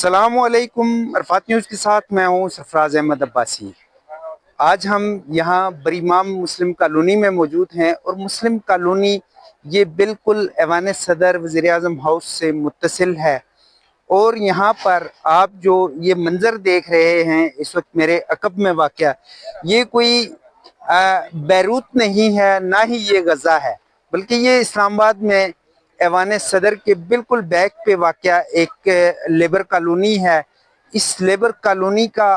السلام علیکم، عرفات نیوز کے ساتھ میں ہوں سرفراز احمد عباسی۔ آج ہم یہاں بریمام مسلم کالونی میں موجود ہیں اور مسلم کالونی یہ بالکل ایوان صدر وزیر اعظم ہاؤس سے متصل ہے، اور یہاں پر آپ جو یہ منظر دیکھ رہے ہیں اس وقت میرے عقب میں واقع، یہ کوئی بیروت نہیں ہے، نہ ہی یہ غزہ ہے، بلکہ یہ اسلام آباد میں ایوان صدر کے بالکل بیک پہ واقع ایک لیبر کالونی ہے۔ اس لیبر کالونی کا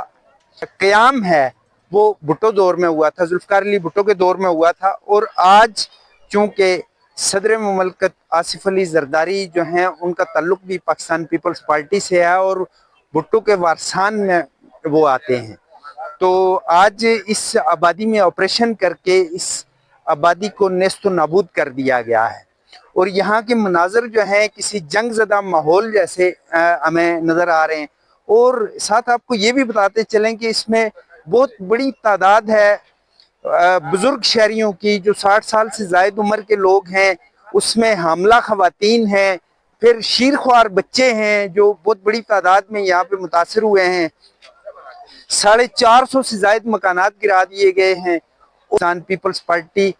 قیام ہے وہ بھٹو دور میں ہوا تھا، ذوالفقار علی بھٹو کے دور میں ہوا تھا، اور آج چونکہ صدر مملکت آصف علی زرداری جو ہیں ان کا تعلق بھی پاکستان پیپلز پارٹی سے ہے اور بھٹو کے وارثان میں وہ آتے ہیں، تو آج اس آبادی میں آپریشن کر کے اس آبادی کو نیست و نابود کر دیا گیا ہے، اور یہاں کے مناظر جو ہیں کسی جنگ زدہ ماحول جیسے ہمیں نظر آ رہے ہیں۔ اور ساتھ آپ کو یہ بھی بتاتے چلیں کہ اس میں بہت بڑی تعداد ہے بزرگ شہریوں کی، جو 60 سال سے زائد عمر کے لوگ ہیں، اس میں حاملہ خواتین ہیں، پھر شیرخوار بچے ہیں جو بہت بڑی تعداد میں یہاں پہ متاثر ہوئے ہیں۔ 450 سے زائد مکانات گرا دیے گئے ہیں۔ پاکستان پیپلز پارٹی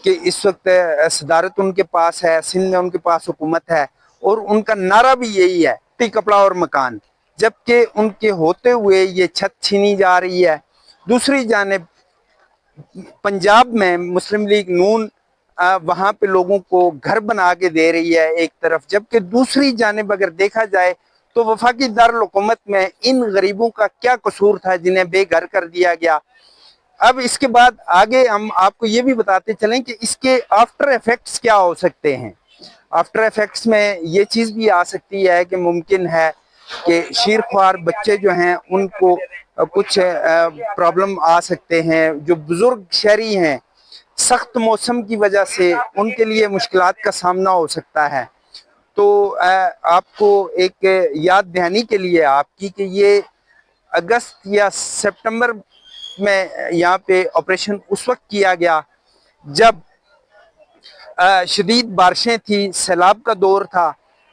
کہ اس وقت صدارت ان کے پاس ہے، سندھ میں ان کے پاس حکومت ہے، اور ان کا نعرہ بھی یہی ہے، مٹی کپڑا اور مکان، جبکہ ان کے ہوتے ہوئے یہ چھت چھینی جا رہی ہے۔ دوسری جانب پنجاب میں مسلم لیگ نون وہاں پہ لوگوں کو گھر بنا کے دے رہی ہے ایک طرف، جبکہ دوسری جانب اگر دیکھا جائے تو وفاقی دارالحکومت میں ان غریبوں کا کیا قصور تھا جنہیں بے گھر کر دیا گیا۔ اب اس کے بعد آگے ہم آپ کو یہ بھی بتاتے چلیں کہ اس کے آفٹر ایفیکٹس کیا ہو سکتے ہیں۔ آفٹر ایفیکٹس میں یہ چیز بھی آ سکتی ہے کہ ممکن ہے کہ شیرخوار بچے جو ہیں ان کو کچھ پرابلم آ سکتے ہیں، جو بزرگ شہری ہیں سخت موسم کی وجہ سے ان کے لیے مشکلات کا سامنا ہو سکتا ہے۔ تو آپ کو ایک یاد دہانی کے لیے آپ کی کہ یہ اگست یا سپٹمبر میں یہاں پہ آپریشن اس وقت کیا گیا جب شدید بارشیں تھی، سیلاب کا دور تھا،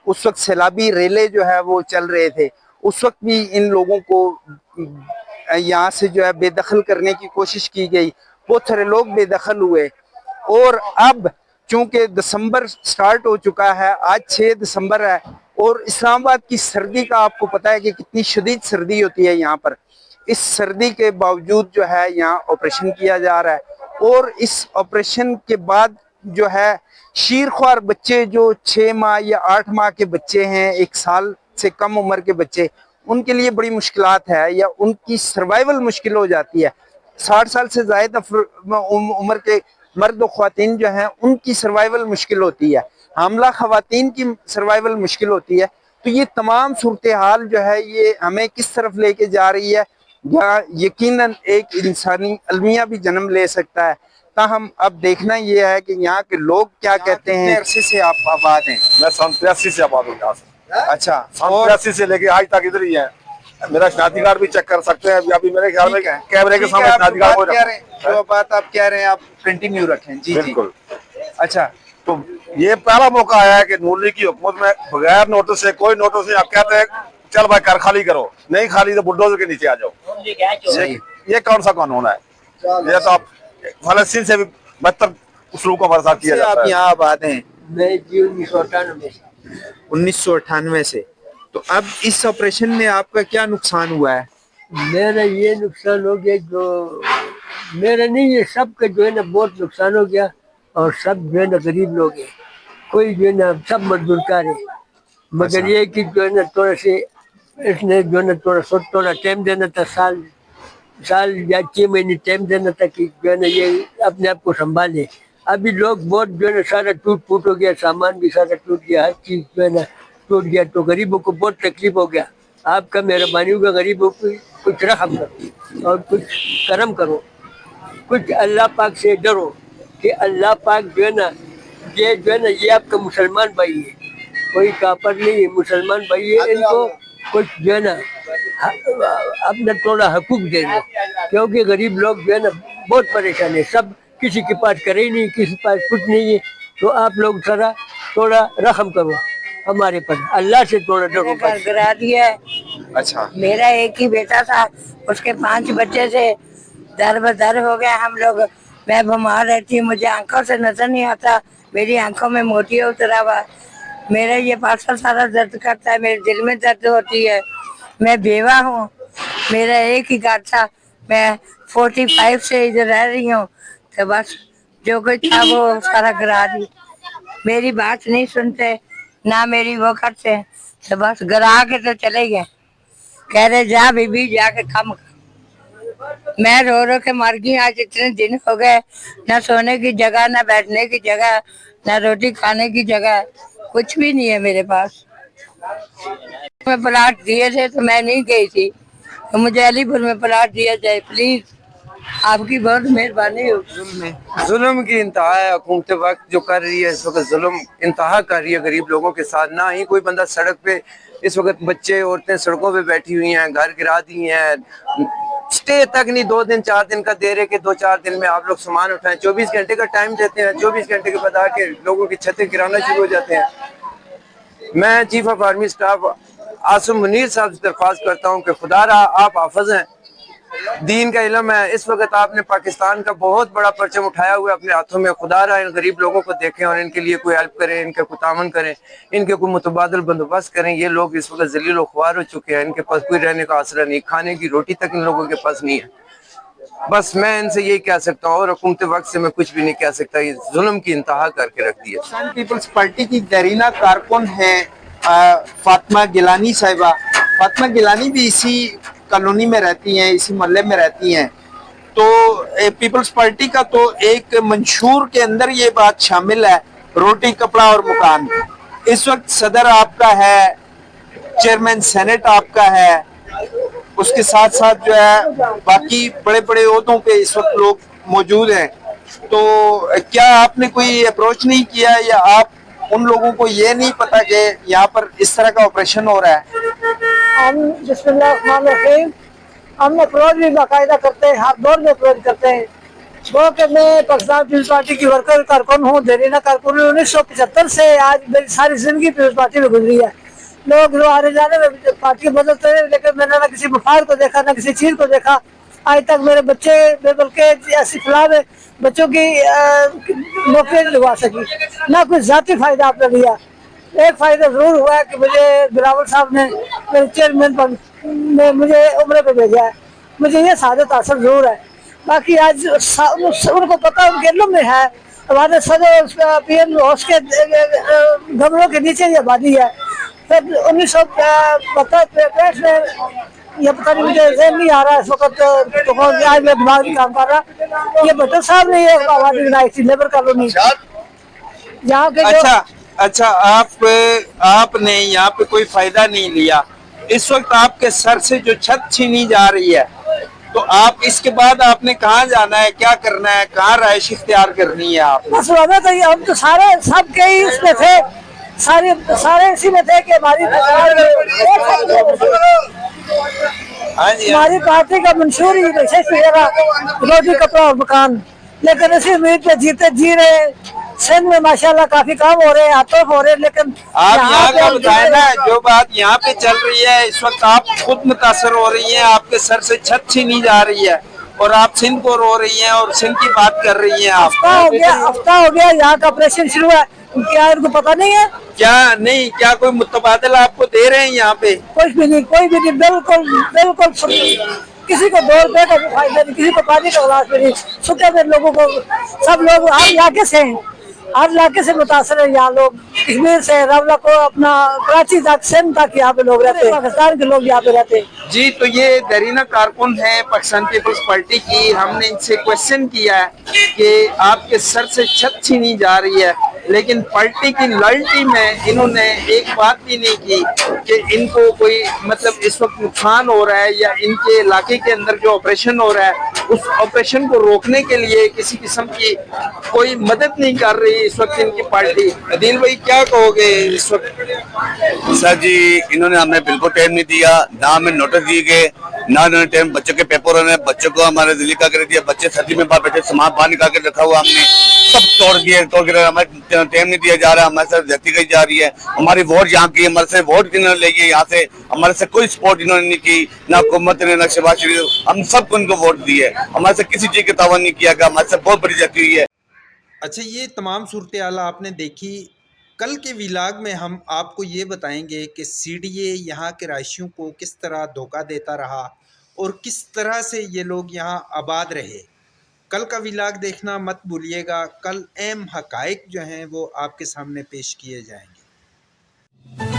اس وقت سیلابی ریلے جو ہے وہ چل رہے تھے، اس وقت بھی ان لوگوں کو یہاں سے جو ہے بے دخل کرنے کی کوشش کی گئی، بہت سارے لوگ بے دخل ہوئے، اور اب چونکہ دسمبر سٹارٹ ہو چکا ہے، آج 6 دسمبر ہے، اور اسلام آباد کی سردی کا آپ کو پتہ ہے کہ کتنی شدید سردی ہوتی ہے یہاں پر، اس سردی کے باوجود جو ہے یہاں آپریشن کیا جا رہا ہے، اور اس آپریشن کے بعد جو ہے شیرخوار بچے جو 6 ماہ یا 8 ماہ کے بچے ہیں، 1 سال سے کم عمر کے بچے، ان کے لیے بڑی مشکلات ہے یا ان کی سروائیول مشکل ہو جاتی ہے۔ 60 سال سے زائد عمر کے مرد و خواتین جو ہیں ان کی سروائیول مشکل ہوتی ہے، حاملہ خواتین کی سروائیول مشکل ہوتی ہے، تو یہ تمام صورتحال جو ہے یہ ہمیں کس طرف لے کے جا رہی ہے، یا یقیناً ایک انسانی المیہ بھی جنم لے سکتا ہے۔ تاہم اب دیکھنا یہ ہے کہ یہاں کے لوگ کیا کہتے ہیں۔ کتنے عرصے سے آپ آباد ہیں؟ میں 83 سے آباد ہوں یہاں سے۔ اچھا، 83 سے لے کے آج تک ادھر ہی ہے۔ میرا شناختی کارڈ بھی چیک کر سکتے ہیں، ابھی میرے خیال میں کیمرے کے سامنے شناختی کارڈ ہو رہا ہے۔ جو بات آپ کہہ رہے ہیں آپ کنٹینیو رکھیں۔ جی جی بالکل۔ اچھا، تو یہ پہلا موقع آیا ہے کہ نون لیگ کی حکومت میں بغیر نوٹس سے، کوئی نوٹس نہیں، آپ کہتے ہیں چل بھائی کر خالی کرو، نہیں خالی تو بلڈوزر کے نیچے آ جاؤ۔ یہ کون سا قانون ہے؟ یہ تو آپ فلسطین سے بھی بدتر اسلوب کا برسات کیا جاتا ہے۔ آپ یہاں آباد ہیں؟ میں 1998 سے۔ 1998 سے، تو اب اس آپریشن میں آپ کا کیا نقصان ہوا ہے؟ میرا یہ نقصان ہو گیا، جو میرا نہیں یہ سب کا جو ہے نا بہت نقصان ہو گیا، اور سب جو ہے نا غریب لوگ ہیں، کوئی جو ہے نا سب مزدور کار ہے، مگر یہ کہ جو ہے نا تھوڑا سے اس نے جو ہے نا تھوڑا ٹائم دینا تھا، سال یا 6 مہینے ٹائم دینا تھا کہ جو ہے نا یہ اپنے آپ کو سنبھالے۔ ابھی لوگ بہت جو ہے نا سارا ٹوٹ پھوٹ ہو گیا، سامان بھی سارا ٹوٹ گیا، ہر چیز جو ہے نا ٹوٹ گیا، تو غریبوں کو بہت تکلیف ہو گیا۔ آپ کا مہربانی ہوگا، غریبوں کو کچھ رحم کرو اور کچھ کرم کرو، کچھ اللہ پاک سے ڈرو کہ اللہ پاک جو ہے نا یہ آپ کا مسلمان بھائی ہے، کوئی کافر نہیں ہے، مسلمان بھائی ہے، ان کو کچھ جو ہے نا اپنا تھوڑا حقوق دے دو، کیونکہ غریب لوگ جو ہے نا بہت پریشان ہے، سب کسی کے پاس کرے ہی نہیں، کسی کے پاس کچھ نہیں ہے، تو آپ لوگ ذرا تھوڑا رحم کرو، हमारे पर, अल्लाह से थोड़ा डरो घर बस। गिरा दिया है। अच्छा मेरा एक ही बेटा था, उसके 5 बच्चे थे, दर बदर हो गया हम लोग। मैं बीमार रहती हूँ, मुझे आंखों से नजर नहीं आता, मेरी आंखों में मोतिया उतरा हुआ है। मेरा ये पार्सल सारा दर्द करता है, मेरे दिल में दर्द होती है। मैं बेवा हूँ, मेरा एक ही घर था, मैं 45 से इधर रह रही हूँ, तो बस जो कुछ था वो सारा गिरा दी। मेरी बात नहीं सुनते, ना मेरी वो करते, तो बस गिरा के तो चले गए। कह रहे जा बीबी जाके काम कर। मैं रो रो के मर गई। आज इतने दिन हो गए, ना सोने की जगह, ना बैठने की जगह, ना रोटी खाने की जगह, कुछ भी नहीं है मेरे पास। मैं प्लाट दिए थे तो मैं नहीं गई थी, तो मुझे अलीपुर में प्लाट दिया जाए प्लीज, आपकी बहुत मेहरबानी हो। जुल्म की इंतहा है हुकूमत वक्त जो कर रही है इस वक्त, जुल्म इंतहा कर रही है गरीब लोगों के साथ। ना ही कोई बंदा सड़क पे इस वक्त, बच्चे औरतें सड़कों पे बैठी हुई हैं, घर गिरा दी हैं, स्टे तक नहीं 2 दिन 4 दिन का दे रहे कि 2-4 दिन में आप लोग सामान उठाएं। 24 घंटे का टाइम देते हैं, 24 घंटे के बाद आके लोगों की छतें गिराना शुरू हो जाते हैं। मैं chief of army staff Asim Munir साहब से दरख्वास्त करता हूँ कि खुदारा आप हाफिज हैं, दीन का इल्म है। इस वक्त आपने पाकिस्तान का बहुत बड़ा परचम उठाया हुआ है अपने हाथों में। खुदारा इन गरीब लोगों को देखें और इनके लिए कोई हेल्प करें, इनके कोई तामन करें, इनके कोई मुतबादल बंदोबस्त करें। ये लोग इस वक्त जलील ख्वार हो चुके हैं, इनके पास कोई रहने का आसरा नहीं, खाने की रोटी तक इन लोगों के पास नहीं है। बस मैं इनसे यही कह सकता हूँ, और हुकूमत वक्त से मैं कुछ भी नहीं कह सकता। ये जुल्म की इंतहा करके रख दी है। पाकिस्तान पीपल्स पार्टी की दरीना कारकुन है फातिमा गिलानी साहिबा। फातिमा गिलानी भी इसी कॉलोनी में रहती हैं, इसी मोहल्ले में रहती हैं। तो पीपल्स पार्टी का तो एक मंशूर के अंदर ये बात शामिल है, रोटी कपड़ा और मकान। इस वक्त सदर आपका है, चेयरमैन सेनेट आपका है, उसके साथ साथ जो है बाकी बड़े बड़े ओहदों पे इस वक्त लोग मौजूद हैं। तो क्या आपने कोई अप्रोच नहीं किया, या आप उन लोगों को ये नहीं पता कि यहाँ पर इस तरह का ऑपरेशन हो रहा है? हम अप्रोच भी बाकायदा करते हैं, हर दौर में अप्रोच करते हैं। वो कि मैं पाकिस्तान पीपल्स पार्टी की वर्कर कारकुन हूँ, देरीना कारकुन। 1975 से आज मेरी सारी जिंदगी पीपल्स पार्टी में गुजरी है। लोग जो आने जाने में पार्टी बदलते हैं, लेकिन मैंने ना किसी बुखार को देखा, ना किसी चीज को देखा। आज तक मेरे बच्चे, बल्कि ऐसी फिलहाल बच्चों की नौकरी नहीं लगवा सकी, ना कुछ जाती फायदा आपने लिया। एक फायदा जरूर हुआ है कि मुझे बिलावल साहब ने मेरे चेयरमैन पर मुझे उम्र पे भेजा है, मुझे ये सादत हासिल जरूर है। बाकी आज उनको पता उनके इल्म में है, हमारे सदर PM हाउस के गमलों के नीचे ये आबादी है। फिर 1965 में, ये पता नहीं मुझे ज़हन नहीं आ रहा इस वक्त, तो आज मेरा दिमाग नहीं काम कर रहा। ये भट्टो साहब ने ये आबादी बनाई थी, लेबर कॉलोनी, यहाँ के। अच्छा आपने यहाँ पे कोई फायदा नहीं लिया। इस वक्त आपके सर से जो छत छीनी जा रही है, तो आप इसके बाद आपने कहाँ जाना है, क्या करना है, कहाँ रहायश इख्तियार करनी है आप? बस हम तो सारे सब के ही इसमें थे, सारे इसी में थे कि हमारी पार्टी का मंशूर ही रोटी कपड़ा और मकान। लेकिन इसी उम्मीद पे जीते जी रहे। सिंध में माशाल्लाह काफी काम हो रहे हैं, आतोफ हो रहे हैं, लेकिन आप यहाँ का बताए ना, जो बात यहाँ पे चल रही है इस वक्त, आप खुद मुतासर हो रही हैं, आपके सर से छत छीनी जा रही है और आप सिंध को रो रही हैं और सिंध की बात कर रही हैं। आप हफ्ता हो गया यहाँ का ऑपरेशन शुरू है, क्या इनको पता नहीं है? क्या कोई मुतबादल आपको दे रहे हैं यहाँ पे? कोई भी नहीं, बिल्कुल किसी को 2 रुपए का भी फायदा नहीं, किसी को पानी का गिलास भी नहीं। सुखे में लोगों को, सब लोग हर इलाके से हैं, हर इलाके से मुतासर है। यहाँ लोग कश्मीर से रावला को अपना कराची तक, सिंध तक यहाँ पे लोग रहते हैं, पाकिस्तान के लोग यहाँ पे रहते हैं। जी, तो ये दरीना कारकुन है पाकिस्तान पीपल्स पार्टी की। हमने इनसे क्वेश्चन किया है कि आपके सर से छत छीनी जा रही है, लेकिन पार्टी की लॉयल्टी में इन्होंने एक बात भी नहीं की कि इनको कोई मतलब इस वक्त नुकसान हो रहा है, या इनके इलाके के अंदर जो ऑपरेशन हो रहा है उस ऑपरेशन को रोकने के लिए किसी किस्म की कोई मदद नहीं कर रही इस वक्त इनकी पार्टी। अदील भाई क्या कहोगे इस वक्त? सर जी, इन्होंने हमें बिल्कुल टाइम नहीं दिया, ना हमें नोटिस दिए गए, ना टाइम बच्चों के पेपर होने, बच्चों को हमारे दिल्ली का कर दिया, बच्चे सर्दी में बाहर बैठे, सामान बाहर निकाल के रखा हुआ हमने, सब तोड़ के हमें टाइम नहीं दिया जा रहा, हमारे साथ ज्यादती की जा रही है। हमारी वोट यहाँ की, हमारे से वोट जिन्होंने ली है यहाँ से, हमारे से कोई सपोर्ट इन्होंने नहीं की, ना हुकूमत ने, ना शहबाज शरीफ, हम सबको उनको वोट दिए, हमारे से किसी चीज का तावन नहीं किया गया, हमारे से बहुत बड़ी ज्यादती हुई है। अच्छा, ये तमाम सूरत हाल आपने देखी। कल के व्लॉग में हम आपको ये बताएंगे कि सीडीए यहाँ के रहायशियों को किस तरह धोखा देता रहा और किस तरह से ये लोग यहाँ आबाद रहे। कल का व्लॉग देखना मत भूलिएगा। कल अहम हकाइक जो हैं वो आपके सामने पेश किए जाएंगे।